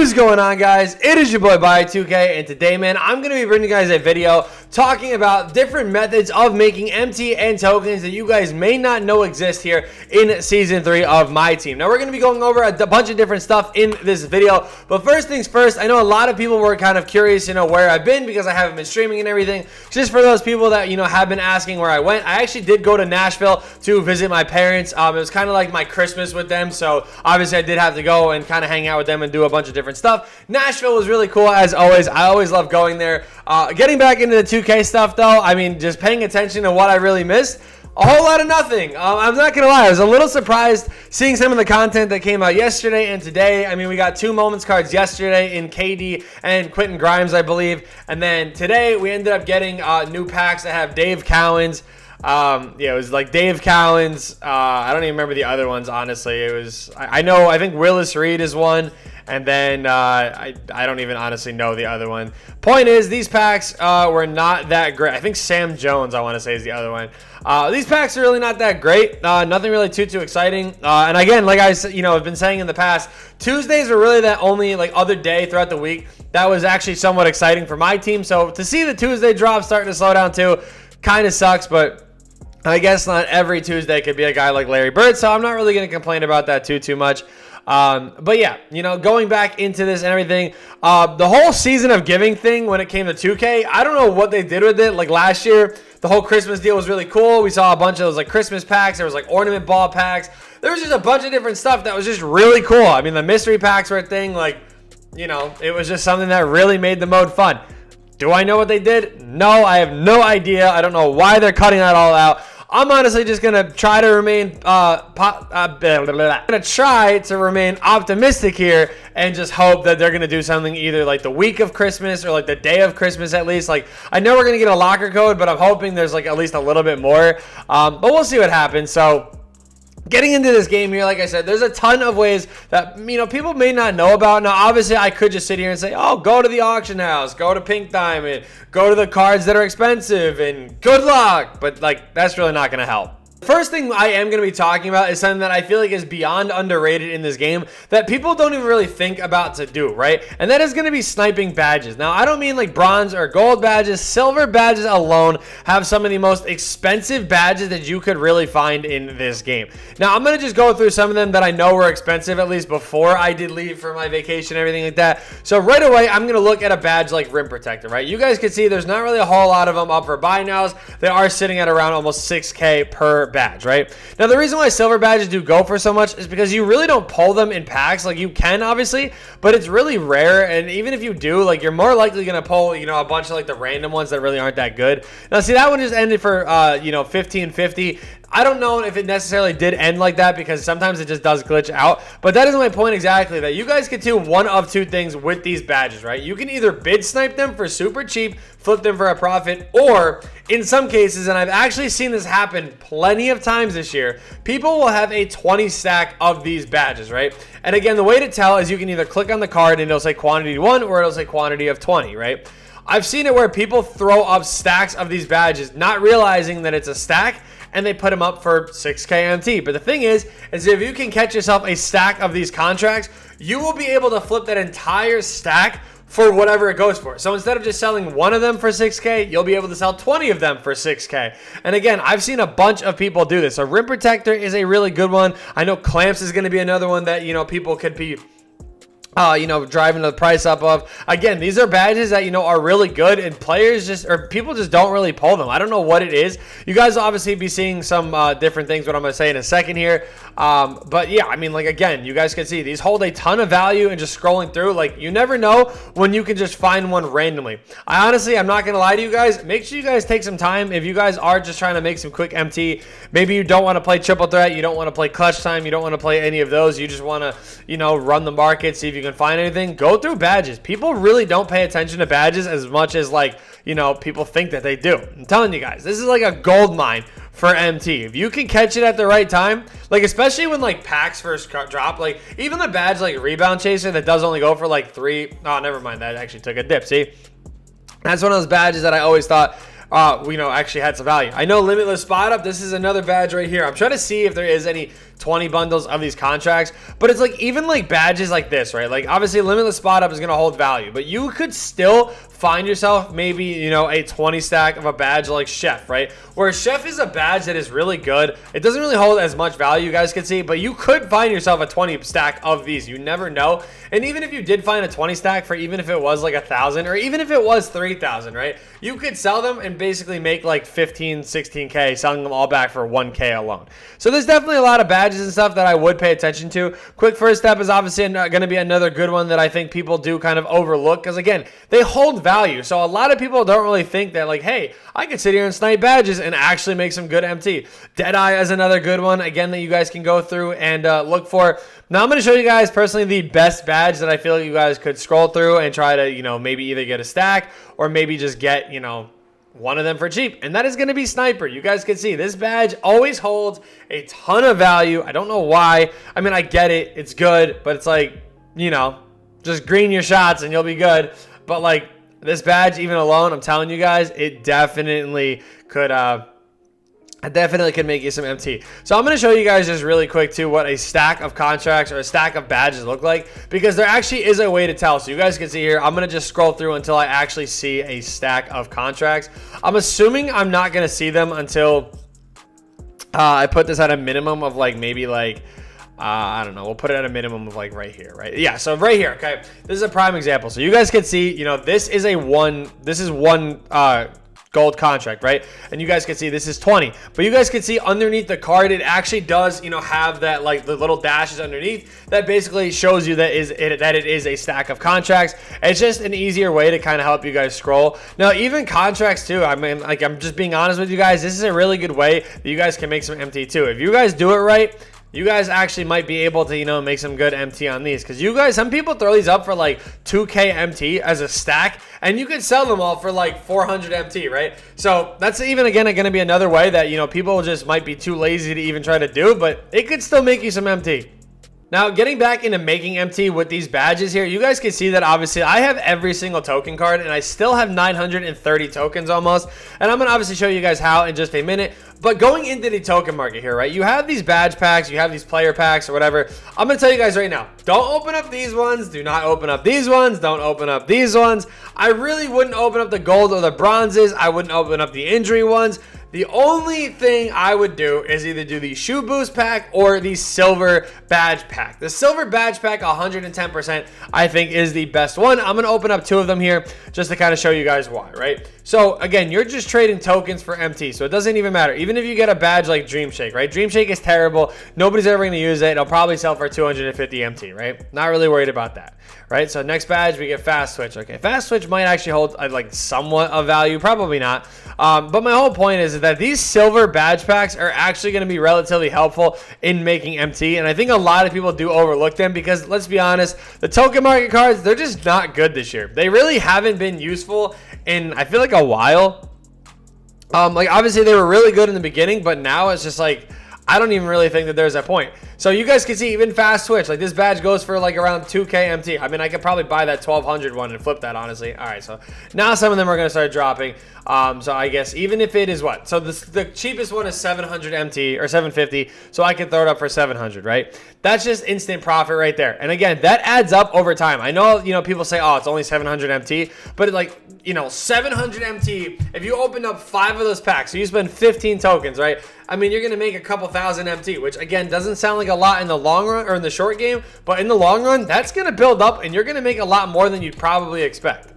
What is going on, guys? It is your boy Bio2k, and today, man, I'm going to be bringing you guys a video talking about different methods of making MT and tokens that you guys may not know exist here in Season 3 of my team. Now, we're going to be going over a bunch of different stuff in this video, but first things first, I know a lot of people were kind of curious, where I've been because I haven't been streaming and everything. Just for those people that, have been asking where I went, I actually did go to Nashville to visit my parents. It was kind of like my Christmas with them, so obviously I did have to go and kind of hang out with them and do a bunch of different stuff. Nashville was really cool, as always. I always love going there. Getting back into the 2K stuff, though, I mean, just paying attention to what I really missed, a whole lot of nothing. I'm not gonna lie, I was a little surprised seeing some of the content that came out yesterday and today. I mean, we got 2 moments cards yesterday in KD and Quentin Grimes, I believe, and then today we ended up getting new packs that have Dave Cowens. It was like Dave Cowens. I don't even remember the other ones, honestly. It was, I think Willis Reed is one, and then I don't even honestly know the other one. Point is, these packs were not that great. I think Sam Jones, I want to say, is the other one. These packs are really not that great. Nothing really too exciting. And again, like I said, I've been saying in the past, Tuesdays were really that only other day throughout the week that was actually somewhat exciting for my team. So to see the Tuesday drop starting to slow down too, kind of sucks, but I guess not every Tuesday could be a guy like Larry Bird, so I'm not really going to complain about that too much. But yeah, going back into this and everything, the whole season of giving thing when it came to 2K, I don't know what they did with it. Like last year, the whole Christmas deal was really cool. We saw a bunch of those Christmas packs. There was ornament ball packs. There was just a bunch of different stuff that was just really cool. I mean, the mystery packs were a thing. It was just something that really made the mode fun. Do I know what they did? No, I have no idea. I don't know why they're cutting that all out. I'm honestly just gonna try to remain optimistic here and just hope that they're gonna do something either the week of Christmas or the day of Christmas at least. I know we're gonna get a locker code, but I'm hoping there's at least a little bit more. But we'll see what happens. So, getting into this game here, like I said, there's a ton of ways that, people may not know about. Now, obviously, I could just sit here and say, oh, go to the auction house, go to Pink Diamond, go to the cards that are expensive, and good luck. But, that's really not going to help. First thing I am going to be talking about is something that I feel like is beyond underrated in this game that people don't even really think about to do, right? And that is going to be sniping badges. Now, I don't mean bronze or gold badges. Silver badges alone have some of the most expensive badges that you could really find in this game. Now, I'm going to just go through some of them that I know were expensive, at least before I did leave for my vacation and everything like that. So right away, I'm going to look at a badge like Rim Protector, right? You guys can see there's not really a whole lot of them up for buy nows. They are sitting at around almost 6K per badge, right? Now, the reason why silver badges do go for so much is because you really don't pull them in packs. You can, obviously, but it's really rare, and even if you do, you're more likely going to pull, a bunch of, the random ones that really aren't that good. Now, see, that one just ended for, 1550. I don't know if it necessarily did end like that because sometimes it just does glitch out, but that is my point exactly, that you guys can do one of two things with these badges, right? You can either bid snipe them for super cheap, flip them for a profit, or in some cases, and I've actually seen this happen plenty of times this year, people will have a 20 stack of these badges, right? And again, the way to tell is you can either click on the card and it'll say quantity 1 or it'll say quantity of 20, right? I've seen it where people throw up stacks of these badges, not realizing that it's a stack, and they put them up for 6K MT. But the thing is if you can catch yourself a stack of these contracts, you will be able to flip that entire stack for whatever it goes for. So instead of just selling one of them for 6K, you'll be able to sell 20 of them for 6K. And again, I've seen a bunch of people do this. So Rim Protector is a really good one. I know Clamps is going to be another one that, people could be driving the price up of. Again, these are badges that, are really good, and people just don't really pull them. I don't know what it is. You guys will obviously be seeing some different things, what I'm going to say in a second here. But yeah, I mean, again, you guys can see these hold a ton of value, and just scrolling through, you never know when you can just find one randomly. I'm not going to lie to you guys. Make sure you guys take some time. If you guys are just trying to make some quick MT, maybe you don't want to play triple threat, you don't want to play clutch time, you don't want to play any of those, you just want to, run the market, see if you can find anything, go through badges. People really don't pay attention to badges as much as people think that they do. I'm telling you guys, this is a gold mine for MT. If you can catch it at the right time, especially when packs first drop, even the badge Rebound Chaser that does only go for 3. Oh, never mind, that actually took a dip. See, that's one of those badges that I always thought actually had some value. I know Limitless Spot Up. This is another badge right here. I'm trying to see if there is any 20 bundles of these contracts, but it's like even like badges like this, right? Like obviously limitless spot up is going to hold value, but you could still find yourself maybe, you know, a 20 stack of a badge like Chef, right? Where Chef is a badge that is really good. It doesn't really hold as much value, you guys can see, but you could find yourself a 20 stack of these. You never know. And even if you did find a 20 stack for even if it was like 1,000 or even if it was 3,000, right? You could sell them and basically make like 15, 16K selling them all back for 1K alone. So there's definitely a lot of badges and stuff that I would pay attention to. Quick first step is obviously going to be another good one that I think people do kind of overlook because again, they hold value. So a lot of people don't really think that like, hey, I could sit here and snipe badges and actually make some good MT. Deadeye is another good one, again, that you guys can go through and look for. Now I'm going to show you guys personally the best badge that I feel like you guys could scroll through and try to, you know, maybe either get a stack or maybe just get, you know, one of them for cheap, and that is going to be Sniper. You guys can see this badge always holds a ton of value. I don't know why. I mean, I get it. It's good, but it's like, you know, just green your shots and you'll be good. But like this badge, even alone, I'm telling you guys, it definitely could make you some MT. So I'm going to show you guys just really quick too what a stack of contracts or a stack of badges look like, because there actually is a way to tell. So you guys can see here, I'm going to just scroll through until I actually see a stack of contracts. I'm assuming I'm not going to see them until I put this at a minimum of like maybe like I don't know. We'll put it at a minimum of like right here, right? Yeah, so right here, okay? This is a prime example. So you guys can see, you know, this is one gold contract, right? And you guys can see this is 20. But you guys can see underneath the card, it actually does, you know, have that like the little dashes underneath that basically shows you that it is a stack of contracts. It's just an easier way to kind of help you guys scroll. Now, even contracts too. I mean, like I'm just being honest with you guys. This is a really good way that you guys can make some MT too. If you guys do it right, you guys actually might be able to, you know, make some good MT on these. Because you guys, some people throw these up for like 2K MT as a stack. And you could sell them all for like 400 MT, right? So that's even, again, going to be another way that, you know, people just might be too lazy to even try to do. But it could still make you some MT. Now, getting back into making MT with these badges here, you guys can see that obviously I have every single token card and I still have 930 tokens almost. And I'm going to obviously show you guys how in just a minute. But going into the token market here, right, you have these badge packs, you have these player packs or whatever. I'm going to tell you guys right now, don't open up these ones. Do not open up these ones. Don't open up these ones. I really wouldn't open up the gold or the bronzes. I wouldn't open up the injury ones. The only thing I would do is either do the shoe boost pack or the silver badge pack. The silver badge pack, 110%, I think is the best one. I'm going to open up two of them here just to kind of show you guys why, right? So again, you're just trading tokens for MT, so it doesn't even matter. Even if you get a badge like Dream Shake, right? Dream Shake is terrible. Nobody's ever going to use it. It'll probably sell for 250 MT, right? Not really worried about that, right? So next badge, we get Fast Switch. Okay, Fast Switch might actually hold like somewhat of value. Probably not. But my whole point is that these silver badge packs are actually going to be relatively helpful in making MT. And I think a lot of people do overlook them because, let's be honest, the token market cards, they're just not good this year. They really haven't been useful in, I feel like, a while. Like, obviously, they were really good in the beginning, but now it's just like, I don't even really think that there's a point. So you guys can see even Fast Switch, like this badge goes for like around 2K MT. I mean, I could probably buy that 1200 one and flip that, honestly. All right, so now some of them are going to start dropping. So I guess even if it is what? So the cheapest one is 700 MT or 750. So I can throw it up for 700, right? That's just instant profit right there. And again, that adds up over time. I know, you know, people say, oh, it's only 700 MT, but like, you know, 700 MT, if you open up 5 of those packs, so you spend 15 tokens, right? I mean, you're going to make a couple thousand MT, which again, doesn't sound like a lot in the long run or in the short game, but in the long run, that's going to build up and you're going to make a lot more than you'd probably expect.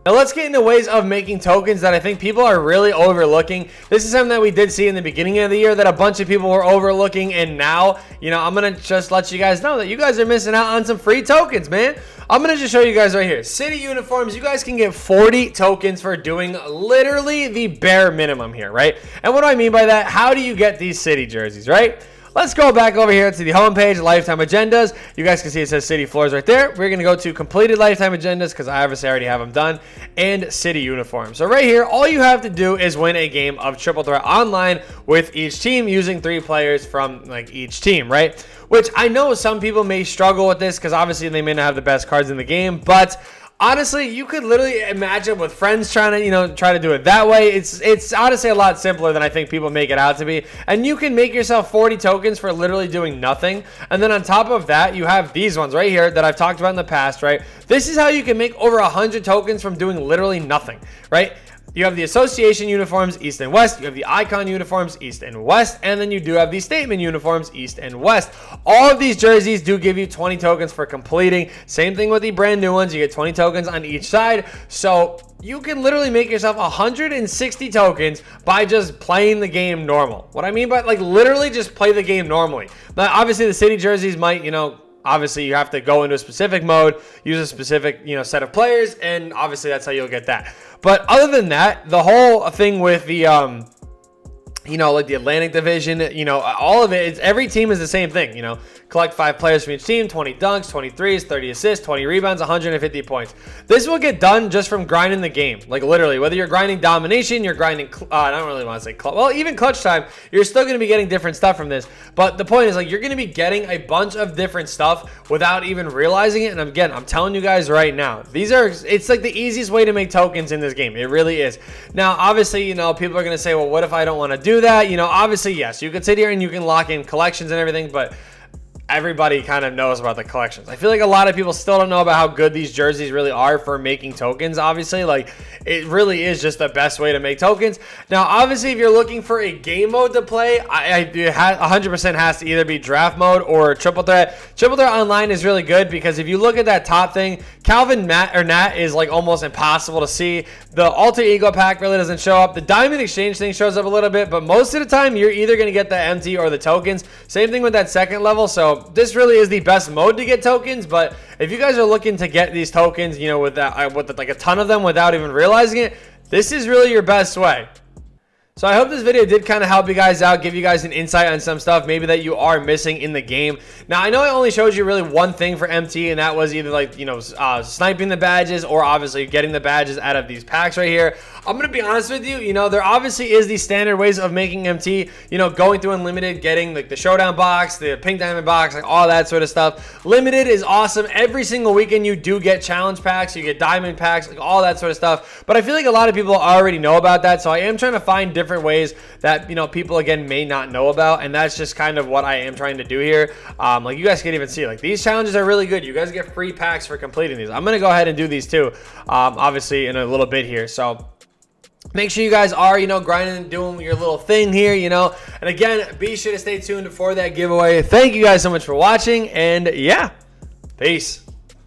Now let's get into ways of making tokens that I think people are really overlooking. This is something that we did see in the beginning of the year that a bunch of people were overlooking, and now, you know, I'm going to just let you guys know that you guys are missing out on some free tokens, man. I'm going to just show you guys right here. City uniforms, you guys can get 40 tokens for doing literally the bare minimum here, right? And what do I mean by that? How do you get these city jerseys, right? Let's go back over here to the homepage, lifetime agendas. You guys can see it says city floors right there. We're going to go to completed lifetime agendas because I obviously already have them done, and city uniforms. So right here, all you have to do is win a game of Triple Threat online with each team using 3 players from like each team, right? Which I know some people may struggle with this because obviously they may not have the best cards in the game, but honestly, you could literally imagine with friends trying to, try to do it that way. It's honestly a lot simpler than I think people make it out to be. And you can make yourself 40 tokens for literally doing nothing. And then on top of that, you have these ones right here that I've talked about in the past, right? This is how you can make over 100 tokens from doing literally nothing, right? You have the association uniforms, East and West. You have the icon uniforms, East and West. And then you do have the statement uniforms, East and West. All of these jerseys do give you 20 tokens for completing. Same thing with the brand new ones. You get 20 tokens on each side. So you can literally make yourself 160 tokens by just playing the game normal. What I mean by, like, literally just play the game normally. Now, obviously, the city jerseys might, obviously, you have to go into a specific mode, use a specific, set of players, and obviously that's how you'll get that. But other than that, the whole thing with the, like the Atlantic Division, all of it, every team is the same thing, Collect 5 players from each team, 20 dunks, 20 threes, 30 assists, 20 rebounds, 150 points. This will get done just from grinding the game. Like, literally, whether you're grinding domination, you're grinding, I don't really want to say clutch. Well, even clutch time, you're still going to be getting different stuff from this. But the point is, like, you're going to be getting a bunch of different stuff without even realizing it. And again, I'm telling you guys right now, it's like the easiest way to make tokens in this game. It really is. Now, obviously, people are going to say, well, what if I don't want to do that? Obviously, yes, you can sit here and you can lock in collections and everything, but everybody kind of knows about the collections. I feel like a lot of people still don't know about how good these jerseys really are for making tokens. Obviously, like, it really is just the best way to make tokens. Now, obviously, if you're looking for a game mode to play, it 100% has to either be draft mode or triple threat. Triple threat online is really good because if you look at that top thing, Calvin Nat is like almost impossible to see. The alter ego pack really doesn't show up. The diamond exchange thing shows up a little bit, but most of the time you're either going to get the MT or the tokens. Same thing with that second level. So this really is the best mode to get tokens. But if you guys are looking to get these tokens, with like a ton of them without even realizing it, this is really your best way. So I hope this video did kind of help you guys out, give you guys an insight on some stuff maybe that you are missing in the game. Now, I know I only showed you really one thing for MT, and that was either like, sniping the badges or obviously getting the badges out of these packs right here. I'm going to be honest with you, there obviously is the standard ways of making MT, going through Unlimited, getting like the Showdown box, the Pink Diamond box, like all that sort of stuff. Limited is awesome. Every single weekend you do get challenge packs, you get diamond packs, like all that sort of stuff. But I feel like a lot of people already know about that, so I am trying to find different ways that people again may not know about, and that's just kind of what I am trying to do here. Like you guys can even see, like these challenges are really good. You guys get free packs for completing these. I'm gonna go ahead and do these too, obviously in a little bit here. So make sure you guys are, grinding and doing your little thing here, and again, be sure to stay tuned for that giveaway. Thank you guys so much for watching, and yeah, peace.